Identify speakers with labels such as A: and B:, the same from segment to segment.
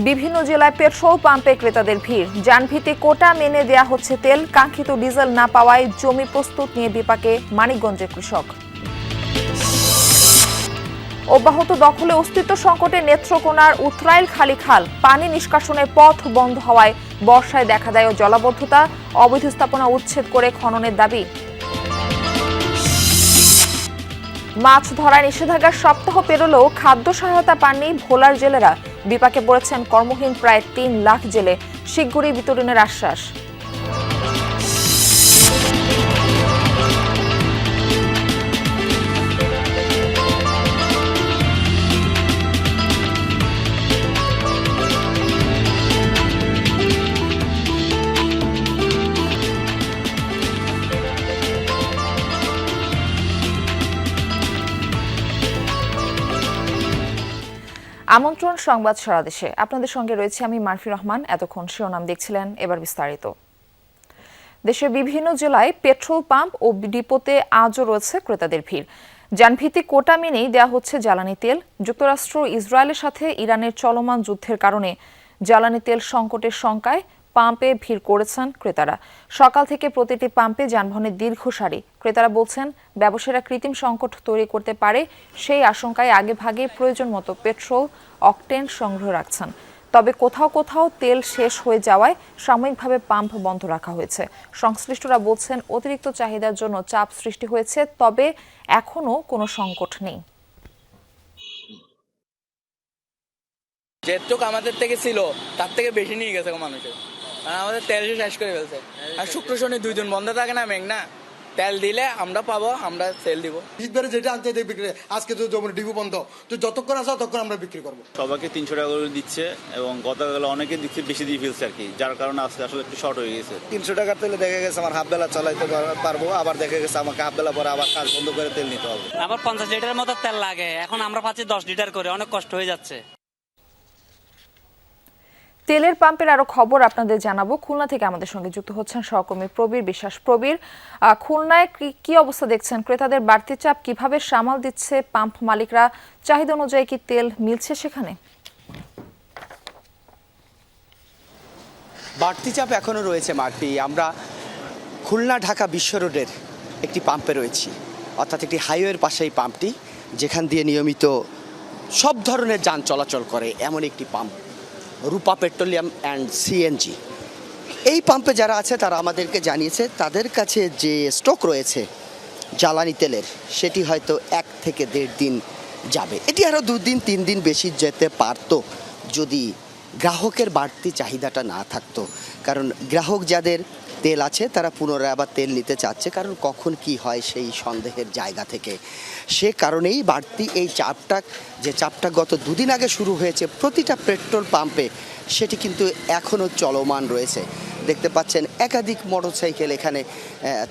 A: বিভিন্ন জেলায় পেট্রোল পাম্পে ক্রেতাদের ভিড়। যানভিত্তিক কোটা মেনে দেয়া হচ্ছে তেল। কাঙ্ক্ষিত ডিজেল না পাওয়ায় জমি প্রস্তুত নিয়ে বিপাকে মানিকগঞ্জের কৃষক। অব্যাহত দখলে অস্তিত্ব সংকটে নেত্রকোনার উতরাইল খালি খাল। পানি নিষ্কাশনের পথ বন্ধ হওয়ায় বর্ষায় দেখা দেয় জলাবদ্ধতা। অবৈধ স্থাপনা উচ্ছেদ করে খননের দাবি। মাছ ধরায় নিষেধাজ্ঞার সপ্তাহ পেরোলেও খাদ্য সহায়তা পাননি ভোলার জেলেরা। বিপাকে পড়েছেন কর্মহীন প্রায় ৩ লাখ জেলে। শিগগিরই বিতরণের আশ্বাস। আমন্ত্রণ সংবাদ সারা দেশে। আপনাদের সঙ্গে রয়েছে আমি মারফি রহমান। এতক্ষণ শিরোনাম দেখছিলেন, এবার বিস্তারিত। দেশের বিভিন্ন জেলায় পেট্রোল পাম্প ও ডিপোতে আজও রয়েছে ক্রেতাদের ভিড়। যানভিত্তিক কোটা মেনেই দেওয়া হচ্ছে জ্বালানি তেল। যুক্তরাষ্ট্র ইসরায়েলের সাথে ইরানের চলমান যুদ্ধের কারণে জ্বালানি তেল সংকটের শঙ্কায় পাম্পে ভিড় করেছেন ক্রেতারা। সকাল থেকে প্রতিটি পাম্পে যানবাহনের দীর্ঘ সারি। ক্রেতারা বলছেন, ব্যবসায়ীরা কৃত্রিম সংকট তৈরি করতে পারে সেই আশঙ্কায় আগেভাগে প্রয়োজন মতো পেট্রোল অকটেন সংগ্রহ রাখছেন। তবে কোথাও কোথাও তেল শেষ হয়ে যাওয়ায় সাময়িকভাবে পাম্প বন্ধ রাখা হয়েছে। সংশ্লিষ্টরা বলছেন, অতিরিক্ত চাহিদার জন্য চাপ সৃষ্টি হয়েছে, তবে এখনো কোনো সংকট নেই।
B: যেটুক আমাদের থেকে ছিল তার থেকে বেশি নিয়ে গেছে মানুষের। আমাদের তেল শেষ করে ফেলছে। আর শুক্র শনি 2 দিন বন্ধ থাকে না মেঘনা, তেল দিলে আমরা পাবো, আমরা সেল দিব।
C: শীতবারে যেটা আনতে বিক্রি, আজকে তো জমির ডিপো বন্ধ, তো যতক্ষণ আসা ততক্ষণ আমরা বিক্রি করবো।
D: সবাইকে 300 টাকা করে দিচ্ছে এবং গতকাল অনেকে দিচ্ছে বেশি দিয়ে ফেলছে আর কি, যার কারণে আজকে আসলে একটু শর্ট হয়ে গেছে।
E: 300 টাকার তেলে দেখা গেছে আমার হাফ বেলা চালাইতে পারবো, আবার দেখা গেছে আমাকে হাফ বেলা পরে আবার কাজ বন্ধ করে তেল নিতে হবে।
F: আবার 50 লিটারের মতো তেল লাগে, এখন আমরা পাচ্ছি 10 লিটার করে, অনেক কষ্ট হয়ে যাচ্ছে।
A: তেলের পাম্পের আরো খবর আপনাদের জানাবো। খুলনা থেকে আমাদের সঙ্গে যুক্ত হচ্ছেন সহকর্মী প্রবীর বিশ্বাস। প্রবীর, খুলনায় কি অবস্থা দেখছেন? ক্রেতাদের বাড়তি চাপ কিভাবে সামাল দিচ্ছে পাম্প মালিকরা? চাহিদা অনুযায়ী কি তেল মিলছে সেখানে?
E: বাড়তি চাপ এখনো রয়েছে মার্ফি। আমরা খুলনা ঢাকা বিশ্ব রোডের একটি পাম্পে রয়েছি, অর্থাৎ একটি হাইওয়ের পাশে এই পাম্পটি, যেখান দিয়ে নিয়মিত সব ধরনের যান চলাচল করে এমন একটি pump, Rupa petroleum and CNG. এই পাম্পে যারা আছে তারা আমাদেরকে জানিয়েছে তাদের কাছে যে স্টক রয়েছে জ্বালানি তেলের, সেটি হয়তো 1 থেকে 1.5 দিন যাবে। এটি আরও 2 দিন 3 দিন বেশি যেতে পারতো যদি গ্রাহকের বাড়তি চাহিদাটা না থাকতো। কারণ গ্রাহক যাদের তেল আছে তারা পুনরায় আবার তেল নিতে চাচ্ছে, কারণ কখন কি হয় সেই সন্দেহের জায়গা থেকে। সে কারণেই বাড়তি এই চাপটা গত 2 দিন আগে শুরু হয়েছে প্রতিটা পেট্রোল পাম্পে, সেটি কিন্তু এখনও চলমান রয়েছে। দেখতে পাচ্ছেন একাধিক মোটরসাইকেল এখানে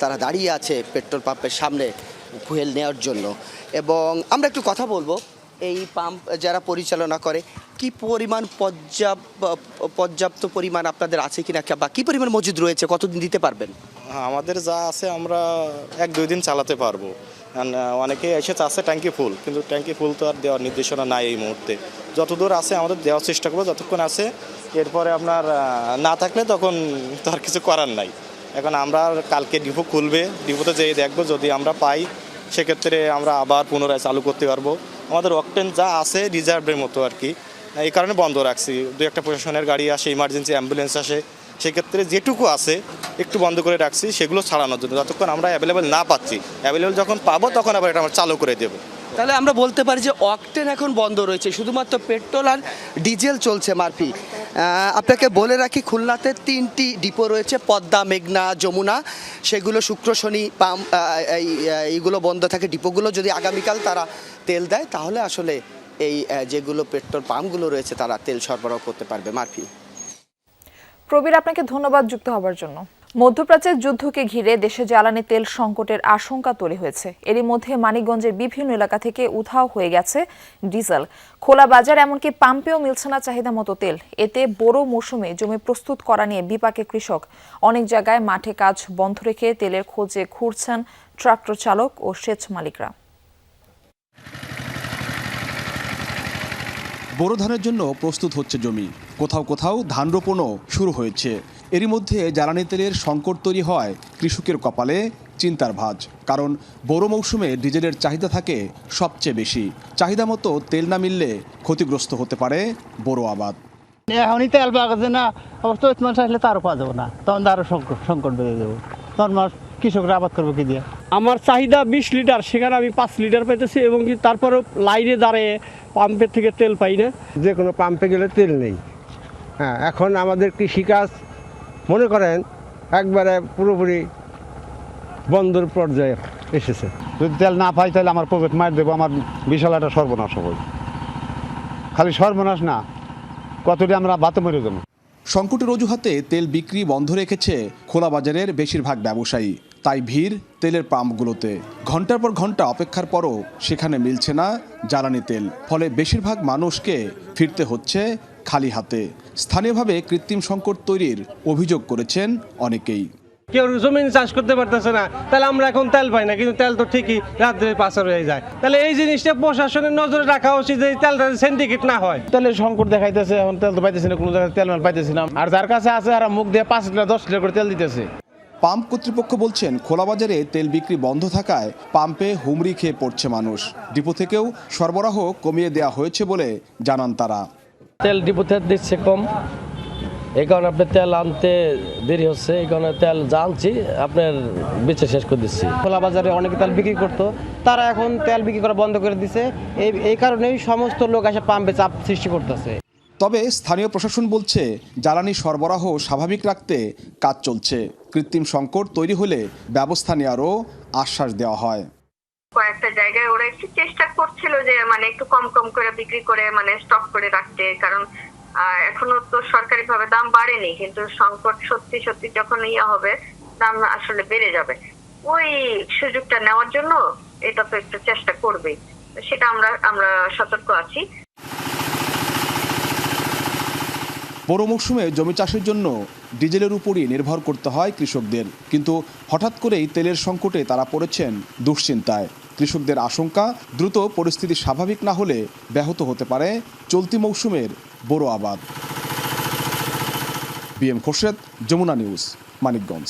E: তারা দাঁড়িয়ে আছে পেট্রোল পাম্পের সামনে ফুয়েল নেওয়ার জন্য। এবং আমরা একটু কথা বলবো এই পাম্প যারা পরিচালনা করে, কি পরিমাণ পর্যাপ্ত পরিমাণ আপনাদের আছে কিনা, বা কি পরিমাণ মজুদ রয়েছে, কতদিন দিতে পারবেন?
G: আমাদের যা আছে আমরা 1-2 দিন চালাতে পারবো। অনেকে এসে চাচ্ছে ট্যাঙ্কি ফুল, কিন্তু ট্যাঙ্কি ফুল তো আর দেওয়ার নির্দেশনা নাই এই মুহূর্তে। যতদূর আছে আমাদের দেওয়ার চেষ্টা করবো যতক্ষণ আছে, এরপরে আপনার না থাকলে তখন তো আর কিছু করার নাই। এখন আমরা কালকে ডিপো খুলবে, ডিপোতে যেয়ে দেখবো, যদি আমরা পাই সেক্ষেত্রে আমরা আবার পুনরায় চালু করতে পারবো। আমাদের অকটেন যা আছে রিজার্ভের মতো আর কি, এই কারণে বন্ধ রাখছি। 2-1টা প্রশাসনের গাড়ি আসে, ইমার্জেন্সি অ্যাম্বুলেন্স আসে, সেক্ষেত্রে যেটুকু আছে একটু বন্ধ করে রাখছি, সেগুলো ছাড়ানোর জন্য। যতক্ষণ আমরা অ্যাভেলেবেল না পাচ্ছি, অ্যাভেলেবেল যখন পাবো তখন আবার এটা আমরা চালু করে দেবো।
E: তাহলে আমরা বলতে পারি যে অকটেন এখন বন্ধ রয়েছে, শুধুমাত্র পেট্রোল আর ডিজেল চলছে মারফি। আপনাকে বলে রাখি, খুলনাতে 3টি ডিপো রয়েছে, পদ্মা, মেঘনা, যমুনা। সেগুলো শুক্র শনি পাম্প এইগুলো বন্ধ থাকে ডিপোগুলো। যদি আগামীকাল তারা তেল দেয় তাহলে আসলে এই যেগুলো পেট্রোল পাম্পগুলো রয়েছে তারা তেল সরবরাহ করতে পারবে। মারফি।
A: প্রবীর, আপনাকে ধন্যবাদ যুক্ত হবার জন্য। মধ্যপ্রাচ্যের যুদ্ধকে ঘিরে দেশে জ্বালানি তেল সংকটের আশঙ্কা তৈরি হয়েছে। এরই মধ্যে মানিকগঞ্জের বিভিন্ন এলাকা থেকে উধাও হয়ে গেছে ডিজেল। খোলা বাজার, এমনকি পাম্পেও মিলছে না চাহিদা মতো তেল। এতে বোরো মৌসুমে জমি প্রস্তুত করা নিয়ে বিপাকে কৃষক। অনেক জায়গায় মাঠে কাজ বন্ধ রেখে তেলের খোঁজে ঘুরছেন ট্রাক্টর চালক ও সেচ মালিকরা।
H: বোরো ধানের জন্য প্রস্তুত হচ্ছে জমি। কোথাও কোথাও ধান রোপণও শুরু হয়েছে। এরই মধ্যে জ্বালানি তেলের সংকট তৈরি হয় কৃষকের কপালে চিন্তার ভাঁজ। কারণ বোরো মৌসুমে ডিজেলের চাহিদা থাকে সবচেয়ে বেশি। চাহিদা মতো তেল না মিললে ক্ষতিগ্রস্ত হতে পারে বোরো আবাদ।
I: এখনই তেল পাওয়া যাচ্ছে না, আবার চৈত মাস আসলে তারও পাওয়া যাবে না, তখন আরও সংকট বেড়ে যাবে। তখন মাস কৃষকরা আবাদ করবো কি দিয়ে?
J: আমার চাহিদা 20 লিটার, সেখানে আমি 5 লিটার পাইতেছি এবং কি তারপরেও লাইনে দাঁড়িয়ে পাম্পের থেকে তেল পাই না।
I: যে কোনো পাম্পে গেলে তেল নেই। হ্যাঁ, এখন আমাদের কৃষিকাজ মনে করেন একবারে পুরোপুরি বন্ধর পর্যায়ে এসেছে। যদি তেল না পাই তাহলে আমার পকেট মার দেবো, আমার বিশাল একটা সর্বনাশ হবে। খালি সর্বনাশ না, কতটি আমরা বাতে মরে যাবো।
H: সংকটের অজুহাতে তেল বিক্রি বন্ধ রেখেছে খোলা বাজারের বেশিরভাগ ব্যবসায়ী। তাই ভিড় তেলের পাম্পগুলোতে। ঘন্টার পর ঘন্টা অপেক্ষার পরও সেখানে মিলছে না জ্বালানি তেল। ফলে বেশিরভাগ মানুষকে ফিরতে হচ্ছে খালি হাতে। স্থানীয়ভাবে কৃত্রিম সংকট তৈরির অভিযোগ করেছেন অনেকেই।
J: কেউ জমিন চাষ করতে পারতেছে না, তাহলে আমরা এখন তেল পাই না, কিন্তু তেল তো ঠিকই রাত্রে পাচার হয়ে যায়। তাহলে এই জিনিসটা প্রশাসনের নজরে রাখা উচিত যে তেলটা সিন্ডিকেট না হয়।
I: তেলের সংকট দেখাইতেছে, এখন তেল তো পাইতেছি না, কোনো জায়গায় তেল মাল পাইতেছি না। আর যার কাছে আছে আর মুখ দিয়ে 5 লিটার 10 লিটার করে তেল দিতেছে।
H: পাম্প কর্তৃপক্ষ বলছেন খোলা বাজারে তেল বিক্রি বন্ধ থাকায় পাম্পে হুমড়ি খেয়ে পড়ছে মানুষ। ডিপো থেকেও সরবরাহ কমিয়ে দেওয়া হয়েছে বলে জানান তারা।
J: তেল ডিপোতে দিচ্ছে কম, এই কারণে আপনার তেল আনতে দেরি হচ্ছে, এই কারণে তেল জানছি আপনার বেচে শেষ করে দিচ্ছি।
I: খোলা বাজারে অনেকে তেল বিক্রি করতো, তারা এখন তেল বিক্রি করা বন্ধ করে দিছে। এই কারণেই সমস্ত লোক এসে পাম্পে চাপ সৃষ্টি করতেছে।
H: তবে স্থানীয় প্রশাসন বলছে জ্বালানি সরবরাহ স্বাভাবিক রাখতে কাজ চলছে। কৃত্রিম সংকট তৈরি হলে ব্যবস্থা নেওয়ারও আশ্বাস দেওয়া হয়।
K: কয়েকটা জায়গায় ওরা একটু চেষ্টা করছিল যে মানে একটু কম কম করে বিক্রি করে মানে স্টক করে রাখতে, কারণ এখনো তো সরকারিভাবে দাম বাড়েনি, কিন্তু সংকট সত্যি সত্যি যখন হবে দাম আসলে বেড়ে যাবে। ওই সুযোগটা নেওয়ার জন্য এটা তো একটু চেষ্টা করবেই, সেটা আমরা সতর্ক আছি।
H: বোরো মৌসুমে জমি চাষের জন্য ডিজেলের উপরই নির্ভর করতে হয় কৃষকদের। কিন্তু হঠাৎ করেই তেলের সংকটে তারা পড়েছেন দুশ্চিন্তায়। কৃষকদের আশঙ্কা দ্রুত পরিস্থিতি স্বাভাবিক না হলে ব্যাহত হতে পারে চলতি মৌসুমের বোরো আবাদ। BM Khorshed, Jamuna news, Manikganj.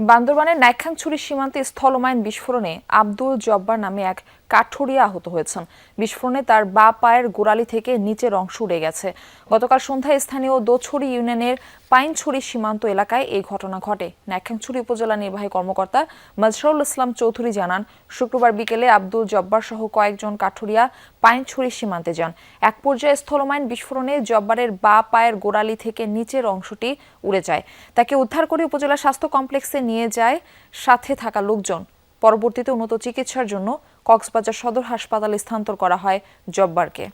A: বান্দরবানের নাইখাংছড়ি সীমান্তে স্থলমাইন বিস্ফোরণে আব্দুল জব্বার নামে এক কাঠুরিয়া আহত হয়েছেন। বিস্ফোরণে তার বা পায়ের গোড়ালি থেকে নিচের অংশ উড়ে গেছে। গতকাল সন্ধ্যায় স্থানীয় দোছড়ি ইউনিয়নের পাইনছড়ি সীমান্ত এলাকায় এই ঘটনা ঘটে। নাইখাংছড়ি উপজেলা নির্বাহী কর্মকর্তা মাজহারুল ইসলাম চৌধুরী জানান, শুক্রবার বিকেলে আব্দুল জব্বার সহ কয়েকজন কাঠুরিয়া পাইনছড়ি সীমান্তে যান। এক পর্যায়ে স্থলমাইন বিস্ফোরণে জব্বারের বা পায়ের গোড়ালি থেকে নিচের অংশটি উড়ে যায়। তাকে উদ্ধার করে উপজেলা স্বাস্থ্য কমপ্লেক্সে নিয়ে যায় সাথে থাকা লোকজন। পরবর্তীতে উন্নত চিকিৎসার জন্য কক্সবাজার সদর হাসপাতালে স্থানান্তর করা হয় জব্বারকে।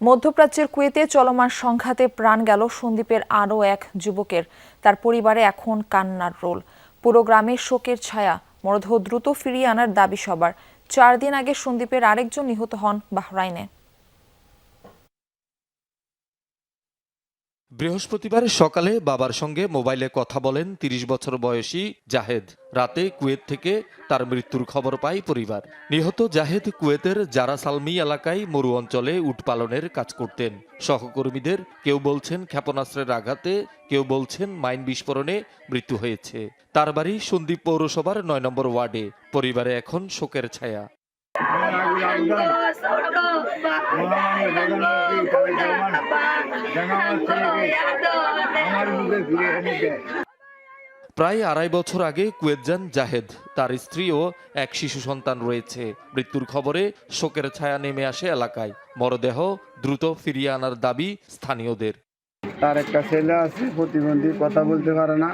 A: মধ্যপ্রাচ্যের কুয়েতে চলমান সংঘাতে প্রাণ গেল সন্দ্বীপের আরও এক যুবকের। তার পরিবারে এখন কান্নার রোল। পুরো গ্রামে শোকের ছায়া। মরদেহ দ্রুত ফিরিয়ে আনার দাবি সবার। 4 দিন আগে সন্দ্বীপের আরেকজন নিহত হন বাহরাইনে।
L: বৃহস্পতিবার সকালে বাবার সঙ্গে মোবাইলে কথা বলেন 30 বছর বয়সী জাহেদ। রাতে কুয়েত থেকে তার মৃত্যুর খবর পায় পরিবার। নিহত জাহেদ কুয়েতের জারা সালমি এলাকায় মরু অঞ্চলে উট পালনের কাজ করতেন। সহকর্মীদের কেউ বলছেন ক্ষেপণাস্ত্রের আঘাতে, কেউ বলছেন মাইন বিস্ফোরণে মৃত্যু হয়েছে। তার বাড়ি সন্দ্বীপ পৌরসভার 9 নম্বর ওয়ার্ডে। পরিবারে এখন শোকের ছায়া। প্রায় 2.5 বছর আগে কুয়েত যান জাহেদ। তার স্ত্রী ও এক শিশু সন্তান রয়েছে। মৃত্যুর খবরে শোকের ছায়া নেমে আসে এলাকায়। মরদেহ দ্রুত ফিরিয়ে আনার দাবি স্থানীয়দের।
I: তার একটা ছেলে আছে প্রতিবন্ধী, কথা বলতে পারে না।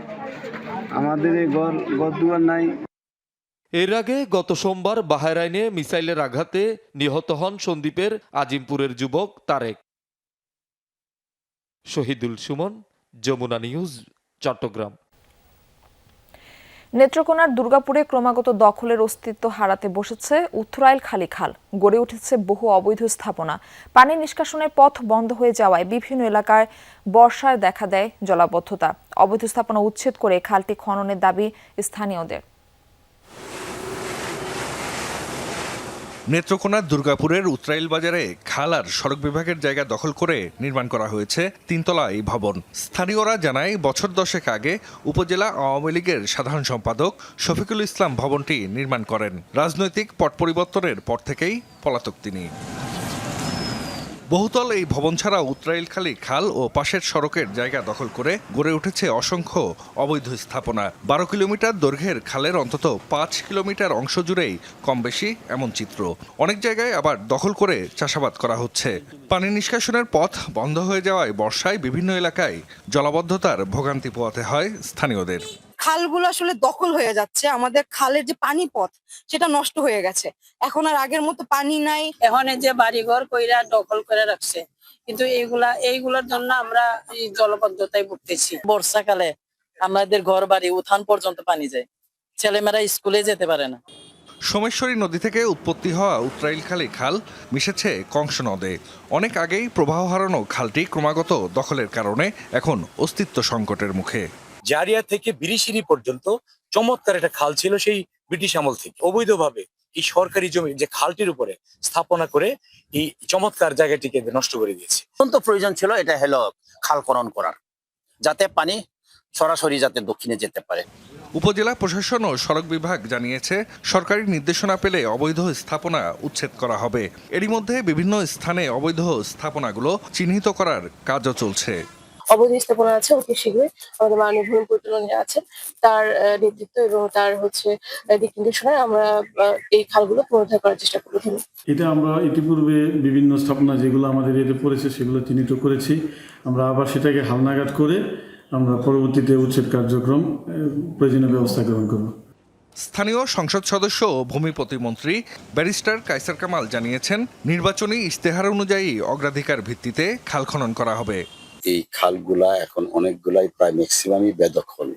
I: আমাদের এই ঘর দুয়ার নাই।
L: এর আগে গত সোমবার বাহরাইনে মিসাইলের আঘাতে নিহত হন সন্দ্বীপের আজিমপুরের যুবক তারেক। শহীদুল সুমন, যমুনা নিউজ, চট্টগ্রাম।
A: নেত্রকোনার দুর্গাপুরে ক্রমাগত দখলের অস্তিত্ব হারাতে বসেছে উত্তরাইল খালি খাল। গড়ে উঠেছে বহু অবৈধ স্থাপনা। পানি নিষ্কাশনের পথ বন্ধ হয়ে যাওয়ায় বিভিন্ন এলাকায় বর্ষায় দেখা দেয় জলাবদ্ধতা। অবৈধ স্থাপনা উচ্ছেদ করে খালটি খননের দাবি স্থানীয়দের।
M: নেত্রকোনার দুর্গাপুরের উত্রাইল বাজারে খাল আর সড়ক বিভাগের জায়গা দখল করে নির্মাণ করা হয়েছে তিনতলা এই ভবন। স্থানীয়রা জানায় বছর 10 আগে উপজেলা আওয়ামী লীগের সাধারণ সম্পাদক শফিকুল ইসলাম ভবনটি নির্মাণ করেন। রাজনৈতিক পট পরিবর্তনের পর থেকেই পলাতক তিনি। বহুতল এই ভবন ছাড়া উত্রাইলখালী খাল ও পাশের সড়কের জায়গা দখল করে গড়ে উঠেছে অসংখ্য অবৈধ স্থাপনা। 12 কিলোমিটার দৈর্ঘ্যের খালের অন্তত 5 কিলোমিটার অংশ জুড়েই কম বেশি এমন চিত্র। অনেক জায়গায় আবার দখল করে চাষাবাদ করা হচ্ছে। পানি নিষ্কাশনের পথ বন্ধ হয়ে যাওয়ায় বর্ষায় বিভিন্ন এলাকায় জলাবদ্ধতার ভোগান্তি পোহাতে হয় স্থানীয়দের।
N: খালগুলো আসলে দখল হয়ে যাচ্ছে, আমাদের খালের যে পানি পথ সেটা নষ্ট হয়ে গেছে, এখন আর আগের মতো পানি নাই।
O: এখন যে বাড়িঘর কইরা দখল করে রাখছে, কিন্তু এইগুলোর জন্য আমরা এই জলবদ্ধতায় ভুগতেছি। বর্ষাকালে আমাদের ঘর বাড়ি উঠান পর্যন্ত পানি যায়, ছেলেমেয়েরা স্কুলে যেতে পারে না।
M: সোমেশ্বরী নদী থেকে উৎপত্তি হওয়া উত্রাইলখালী খাল মিশেছে কংস নদে। অনেক আগেই প্রবাহ হারানো খালটি ক্রমাগত দখলের কারণে এখন অস্তিত্ব সংকটের মুখে।
P: জারিয়া থেকে বিরিশিরি পর্যন্ত চমৎকার একটা খাল ছিল, সেই ব্রিটিশ আমল থেকে অবৈধভাবে এই সরকারি জমি যে খালটির উপরে স্থাপনা করে এই চমৎকার জায়গাটিকে নষ্ট করে দিয়েছে।
Q: অত্যন্ত প্রয়োজন ছিল এটা হলো খালকরণ করার, যাতে পানি সরাসরি যাতে দক্ষিণে যেতে পারে।
M: উপজেলা প্রশাসন ও সড়ক বিভাগ জানিয়েছে সরকারি নির্দেশনা পেলে অবৈধ স্থাপনা উচ্ছেদ করা হবে। এরই মধ্যে বিভিন্ন স্থানে অবৈধ স্থাপনাগুলো চিহ্নিত করার কাজও চলছে।
R: অবৈধ স্থাপনা আছে, অতি শীঘ্রই আমাদের মাননীয় ভূমি পরিচালনা আছে, তার নেতৃত্ব এবং তার দিক নির্দেশনায় আমরা এই খালগুলো পুনরুদ্ধার করার চেষ্টা করব।
S: এটা আমরা ইতিপূর্বে বিভিন্ন স্থাপনা যেগুলো আমাদের এতে পড়েছে সেগুলো চিহ্নিত করেছি। আমরা আবার সেটাকে হালনাগাদ করে আমরা পরবর্তীতে উচ্ছেদ কার্যক্রম প্রয়োজনীয় ব্যবস্থা গ্রহণ করব।
M: স্থানীয় সংসদ সদস্য ও ভূমি প্রতিমন্ত্রী ব্যারিস্টার কায়সার কামাল জানিয়েছেন, নির্বাচনী ইশতেহার অনুযায়ী অগ্রাধিকার ভিত্তিতে খাল খনন করা হবে।
T: এই খালগুলা এখন অনেকগুলাই প্রায় ম্যাক্সিমামই বেদখল।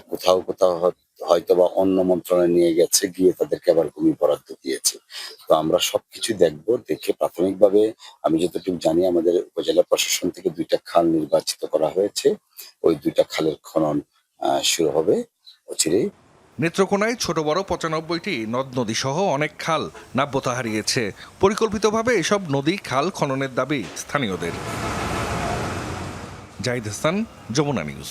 T: কোথাও কোথাও হয়তো বা অন্য মন্ত্রণালয়ে নিয়ে গেছে, গিয়ে তাদেরকে আবার ভূমি বরাদ্দ দিয়েছে। তো আমরা সবকিছু দেখবো, দেখে প্রাথমিকভাবে আমি যতটুকু জানি আমাদের উপজেলা প্রশাসন থেকে 2টা খাল নির্বাচিত করা হয়েছে, ওই 2টা খালের খনন শুরু হবে অচিরেই।
M: নেত্রকোনায় ছোট বড় 95টি নদ নদী সহ অনেক খাল নাব্যতা হারিয়েছে। পরিকল্পিতভাবে এসব নদী খাল খননের দাবি স্থানীয়দের। জাহিদ হাসান, যমুনা নিউজ।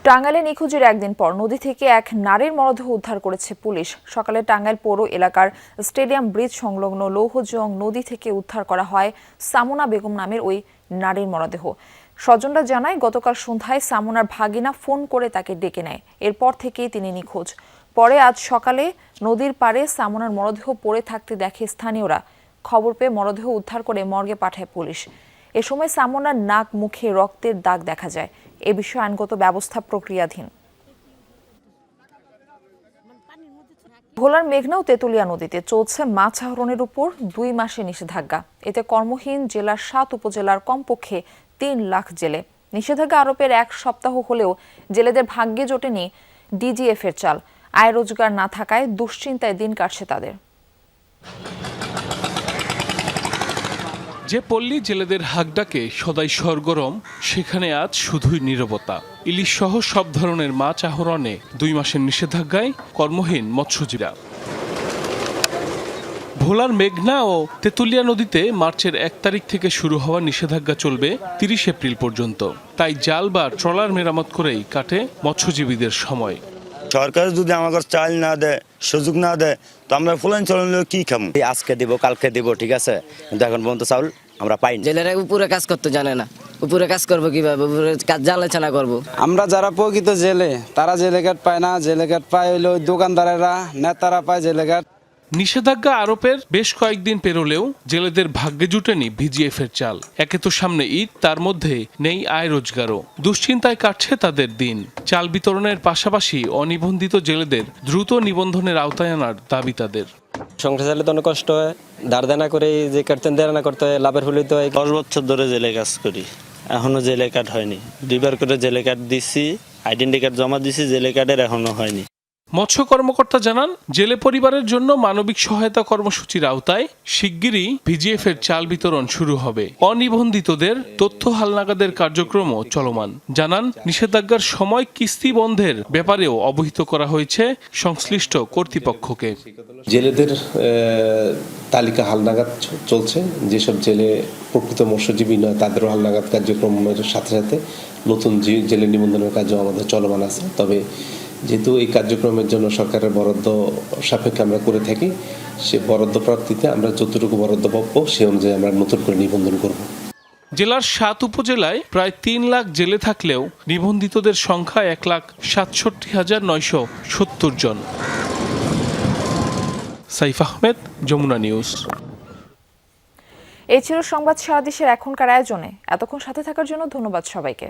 A: টাঙ্গাইলে নিখোঁজের একদিন পর নদী থেকে এক নারীর মরদেহ উদ্ধার করেছে পুলিশ। সকালে টাঙ্গাইল পৌর এলাকার স্টেডিয়াম ব্রিজ সংলগ্ন লৌহজং নদী থেকে উদ্ধার করা হয় সামুনা বেগম নামের ওই নারীর মরদেহ। স্বজনরা জানায়, গতকাল সন্ধ্যায় সামুনার ভাগিনা ফোন করে তাকে ডেকে নেয়। এরপর থেকেই তিনি নিখোঁজ। পরে আজ সকালে নদীর পাড়ে সামুনার মরদেহ পড়ে থাকতে দেখে স্থানীয়রা। খবর পেয়ে মরদেহ উদ্ধার করে মর্গে পাঠায় পুলিশ। এ সময় সামুনার নাক মুখে রক্তের দাগ দেখা যায়। এ বিষয়ে আইনগত ব্যবস্থা প্রক্রিয়াধীন। ভোলার মেঘনা ও তেঁতুলিয়া নদীতে চলছে মাছ আহরণের উপর 2 মাসের নিষেধাজ্ঞা। এতে কর্মহীন জেলার 7 উপজেলার কমপক্ষে 3 লাখ জেলে। নিষেধাজ্ঞা আরোপের 1 সপ্তাহ হলেও জেলেদের ভাগ্যে জোটেনি ডিজিএফ এর চাল। আয় রোজগার না থাকায় দুশ্চিন্তায় দিন কাটছে তাদের।
U: যে পল্লী জেলেদের হাকডাকে সদাই সরগরম, সেখানে আজ শুধুই নীরবতা। ইলিশ সহ সব ধরনের মাছ আহরণে 2 মাসের নিষেধাজ্ঞায় কর্মহীন মৎস্যজীবীরা। ভোলার মেঘনা ও তেঁতুলিয়া নদীতে মার্চের 1 তারিখ থেকে শুরু হওয়া নিষেধাজ্ঞা চলবে 30 এপ্রিল পর্যন্ত। তাই জাল বা ট্রলার মেরামত করেই কাটে মৎস্যজীবীদের সময়।
V: সরকার যদি আমাদের চাল না দেয়, সুযোগ না দেয়, তো আমরা ফুলান চলন কি খাবো?
E: আজকে দিব, কালকে দিব, ঠিক আছে, কিন্তু এখন পর্যন্ত চাউল আমরা পাইনি।
W: জেলেরা উপরে কাজ করতে জানে না, উপরে কাজ করবো কিভাবে? উপরে কাজ জানলে করবো।
X: আমরা যারা প্রকৃত জেলে, তারা জেলে কার্ড পায় না। জেলে কার্ড পায় হইলো দোকানদারেরা, নেতারা পায় জেলে কার্ড।
U: নিষেধাজ্ঞা আরোপের বেশ কয়েকদিন পেরোলেও জেলেদের ভাগ্যে জুটেনি ভিজিএফ এর চাল। একে তো সামনে ঈদ, তার মধ্যে নেই আয় রোজগারও। দুশ্চিন্তায় কাটছে তাদের দিন। চাল বিতরণের পাশাপাশি অনিবন্ধিত জেলেদের দ্রুত নিবন্ধনের আওতায় আনার দাবি তাদের।
Y: সংসার চালাতে অনেক কষ্ট হয়, ধার দেনা করে যে কাটতেন দেনা করতে হয়, লাভের ফলে তো
Z: 10 বছর ধরে জেলে কাজ করি, এখনো জেলে কার্ড হয়নি। 2বার করে জেলে কার্ড দিচ্ছি, আইডেন্টি কার্ড জমা দিচ্ছি, জেলে কার্ডের এখনো হয়নি।
U: মৎস্য কর্মকর্তা জানান, জেলে পরিবারের জন্য মানবিক সহায়তা কর্মসূচির আওতায় শিগগিরই ভিজিএফ এর চাল বিতরণ শুরু হবে। অনিবন্ধিতদের তথ্য হালনাগাদের কার্যক্রমও চলমান। জানান, নিষেধাজ্ঞার সময় কিস্তি বন্ধের ব্যাপারেও অবহিত করা হয়েছে সংশ্লিষ্ট কর্তৃপক্ষকে।
B: জেলেদের তালিকা হালনাগাদ চলছে। যেসব জেলে প্রকৃত মৎস্যজীবী নয় তাদেরও হালনাগাদ কার্যক্রমের সাথে সাথে নতুন জেলে নিবন্ধনের কাজও আমাদের চলমান আছে। তবে যেহেতু এই কার্যক্রমের জন্য সরকারের বরাদ্দ সাপেক্ষে আমরা করে থাকি, সে বরাদ্দ প্রাপ্তিতে আমরা যতটুকু বরাদ্দ পাবো সে অনুযায়ী আমরা নতুন করে নিবন্ধন করব।
U: জেলার 7 উপজেলায় প্রায় 3 লাখ জেলে থাকলেও নিবন্ধিতদের সংখ্যা 1,67,970 জন। সাইফ আহমেদ, যমুনা নিউজ।
A: এই ছিল সংবাদ সারা দেশের এখনকার আয়োজনে। এতক্ষণ সাথে থাকার জন্য ধন্যবাদ সবাইকে।